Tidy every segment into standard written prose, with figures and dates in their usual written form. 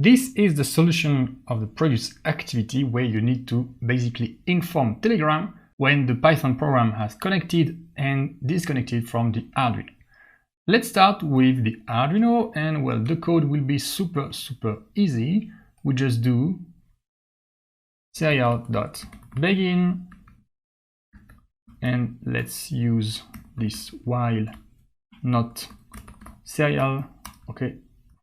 this is the solution of the previous activity where you need to basically inform Telegram when the Python program has connected and disconnected from the Arduino. Let's start with the Arduino, and well, the code will be super easy. We just do serial.begin, and let's use this while not serial, okay,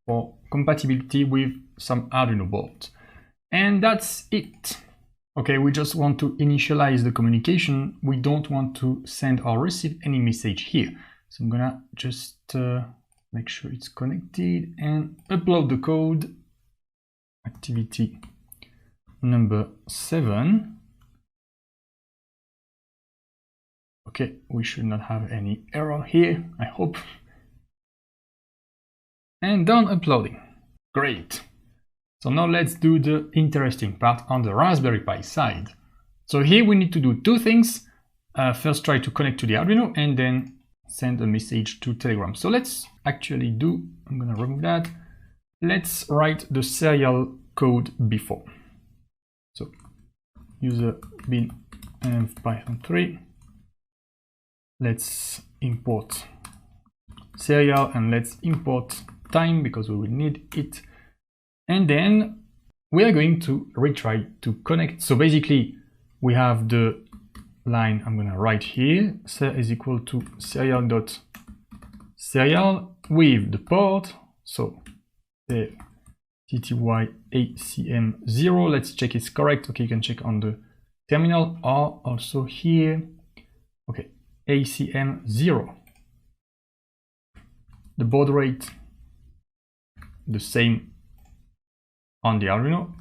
for compatibility with some Arduino boards. And that's it. Okay, we just want to initialize the communication. We don't want to send or receive any message here. So I'm gonna just make sure it's connected and upload the code. Activity number 7. Okay, we should not have any error here, I hope. And done uploading. Great. So now let's do the interesting part on the Raspberry Pi side. So here we need to do two things. First try to connect to the Arduino and then send a message to Telegram. So let's actually do, I'm gonna remove that. Let's write the serial code before. So user bin env python 3. Let's import serial and let's import time because we will need it. And then we are going to retry to connect. So basically we have the line I'm going to write here, ser is equal to serial.serial with the port. So the TTY ACM0, let's check it's correct. Okay, you can check on the terminal or also here. Okay, ACM0. The baud rate, the same on the Arduino.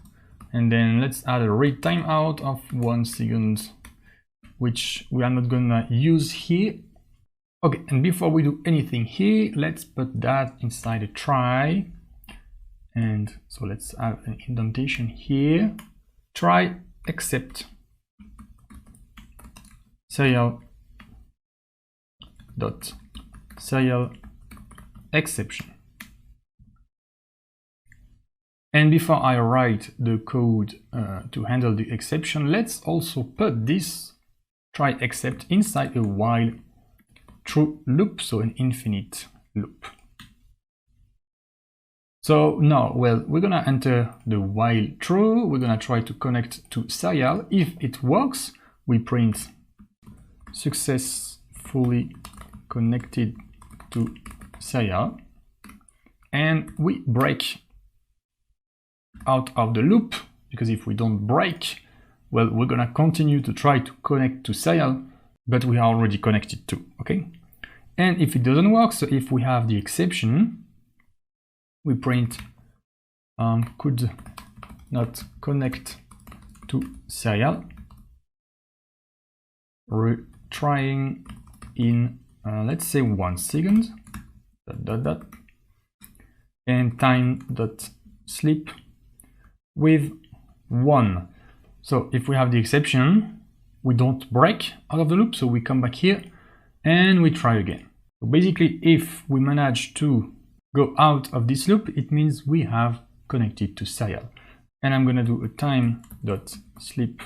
And then let's add a read timeout of 1 second, which we are not gonna use here. Okay, and before we do anything here, let's put that inside a try. And so let's add an indentation here. Try except serial dot serial exception. And before I write the code to handle the exception, let's also put this try except inside a while true loop, so an infinite loop. So now, well, we're gonna enter the while true, we're gonna try to connect to serial. If it works, we print successfully connected to serial, and we break out of the loop, because if we don't break, well, we're gonna continue to try to connect to serial, but we are already connected to, okay? And if it doesn't work, so if we have the exception, we print could not connect to serial, retrying in let's say 1 second, and time.sleep with 1. So if we have the exception, we don't break out of the loop, so we come back here and we try again. So basically, if we manage to go out of this loop, it means we have connected to serial. And I'm gonna do a time.sleep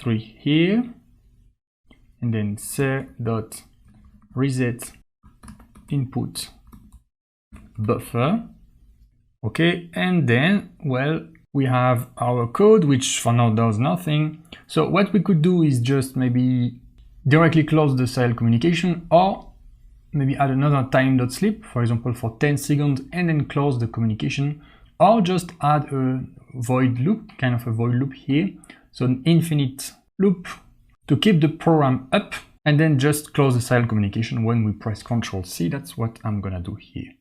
3 here, and then ser.reset input buffer. Okay, and then, well, we have our code, which for now does nothing. So what we could do is just maybe directly close the serial communication, or maybe add another time.sleep, for example, for 10 seconds, and then close the communication, or just add a void loop, kind of a void loop here. So an infinite loop to keep the program up, and then just close the serial communication when we press Ctrl+C. That's what I'm gonna do here.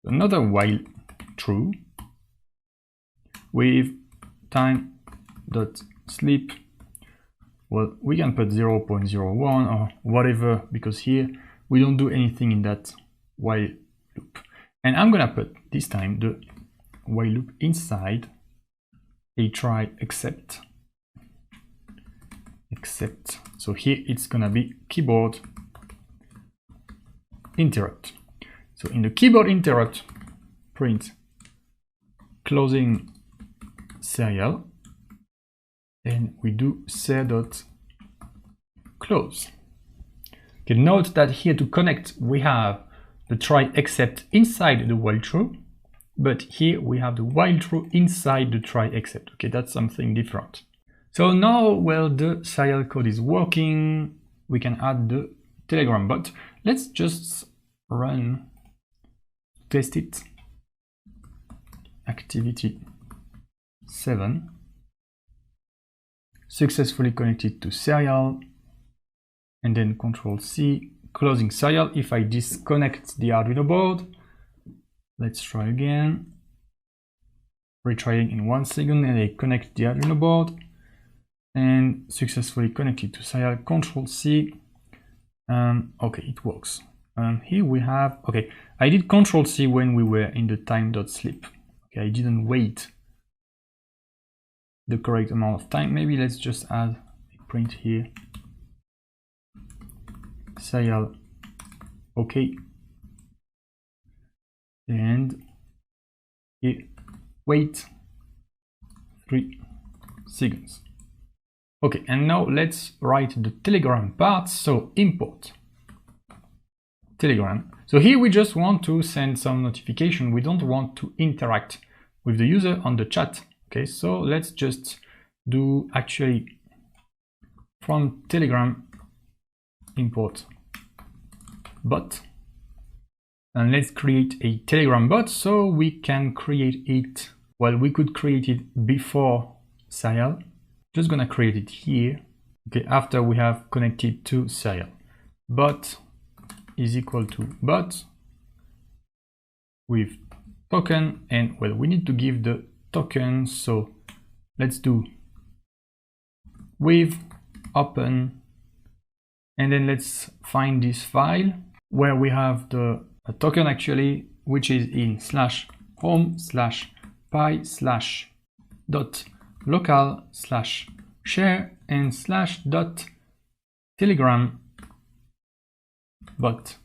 Another while true with time.sleep. Well, we can put 0.01 or whatever, because here we don't do anything in that while loop. And I'm gonna put this time the while loop inside a try except. So here it's gonna be keyboard interrupt. So in the keyboard interrupt, print closing serial, and we do ser.close. Okay, note that here to connect we have the try except inside the while true, but here we have the while true inside the try except. Okay, that's something different. So now, well, the serial code is working. We can add the Telegram bot. Let's just run, test it. Activity 7. Successfully connected to serial, and then Control-C, closing serial. If I disconnect the Arduino board, let's try again. Retrying in 1 second, and I connect the Arduino board, and successfully connected to serial. Control-C. Okay, it works. Here we have, okay, I did Control-C when we were in the time.sleep. Okay, I didn't wait the correct amount of time. Maybe let's just add a print here. Serial, okay, and here, wait 3 seconds. Okay, and now let's write the Telegram part. So import Telegram. So here we just want to send some notification. We don't want to interact with the user on the chat. Okay, so let's just do actually from Telegram import bot, and let's create a Telegram bot. So we can create it, well, we could create it before serial. Just gonna create it here. Okay, after we have connected to serial. Bot is equal to bot with token, and well, we need to give the token, so let's do with open, and then let's find this file where we have the token actually, which is in /home/pi/.local/share and /.telegram bot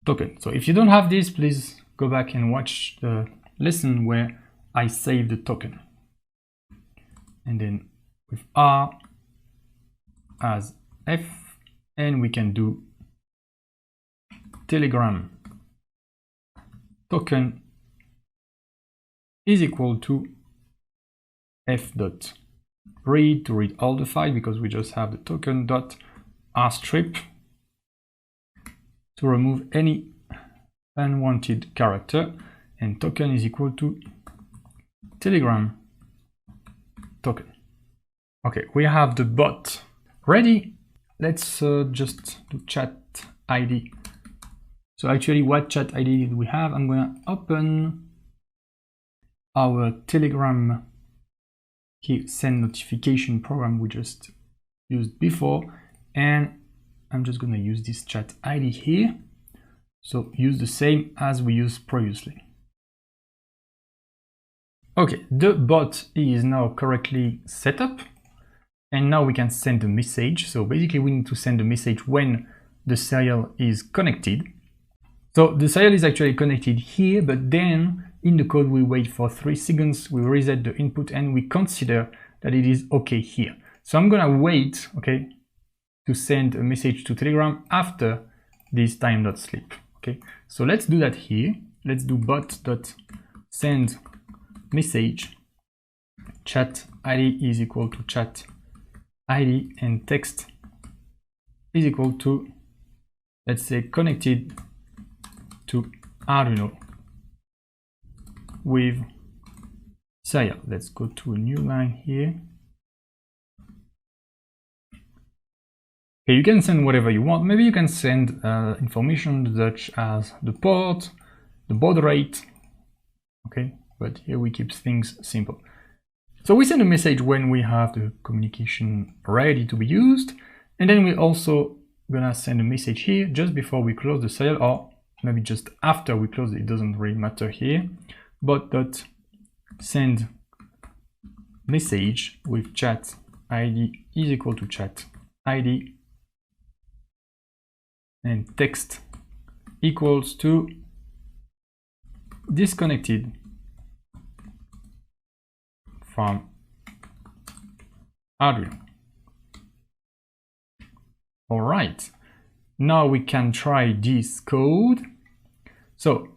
token. So if you don't have this, please go back and watch the lesson where I save the token. And then with R as F, and we can do Telegram token is equal to f.read to read all the file, because we just have the token dot rstrip to remove any unwanted character, and token is equal to Telegram token. Okay, we have the bot ready. Let's just do chat ID. So actually, what chat ID did we have? I'm gonna open our Telegram here, send notification program we just used before, and I'm just gonna use this chat ID here. So use the same as we used previously. Okay, the bot is now correctly set up, and now we can send a message. So basically we need to send a message when the serial is connected. So the serial is actually connected here, but then in the code we wait for 3 seconds, we reset the input, and we consider that it is okay here. So I'm gonna wait, okay, to send a message to Telegram after this time.sleep. Okay, so let's do that here. Let's do bot.send message chat ID is equal to chat ID, and text is equal to, let's say, connected to Arduino with serial. Let's go to a new line here. Okay, you can send whatever you want. Maybe you can send information such as the port, the baud rate. Okay, but here we keep things simple. So we send a message when we have the communication ready to be used, and then we also gonna send a message here just before we close the serial, or maybe just after we close it, doesn't really matter here. Bot.send message with chat ID is equal to chat ID, and text equals to disconnected from Arduino. All right, now we can try this code. So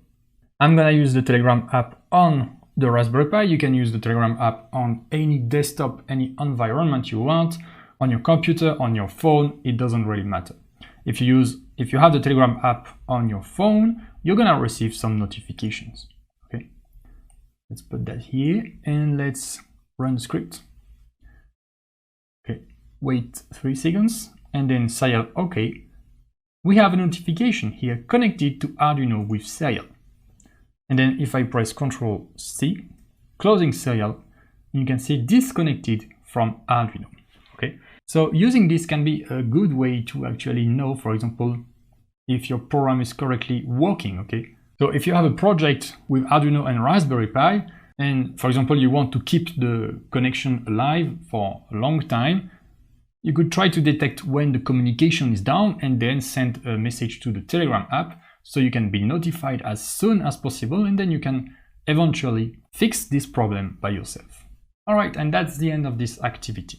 I'm gonna use the Telegram app on the Raspberry Pi. You can use the Telegram app on any desktop, any environment you want, on your computer, on your phone, it doesn't really matter. If you have the Telegram app on your phone, you're gonna receive some notifications. Okay, let's put that here and let's run the script. Okay, wait 3 seconds and then serial OK. We have a notification here connected to Arduino with serial. And then if I press Ctrl C, closing serial, you can see disconnected from Arduino. Okay, so using this can be a good way to actually know, for example, if your program is correctly working. Okay, so if you have a project with Arduino and Raspberry Pi, and for example, you want to keep the connection alive for a long time, you could try to detect when the communication is down and then send a message to the Telegram app so you can be notified as soon as possible, and then you can eventually fix this problem by yourself. All right, and that's the end of this activity.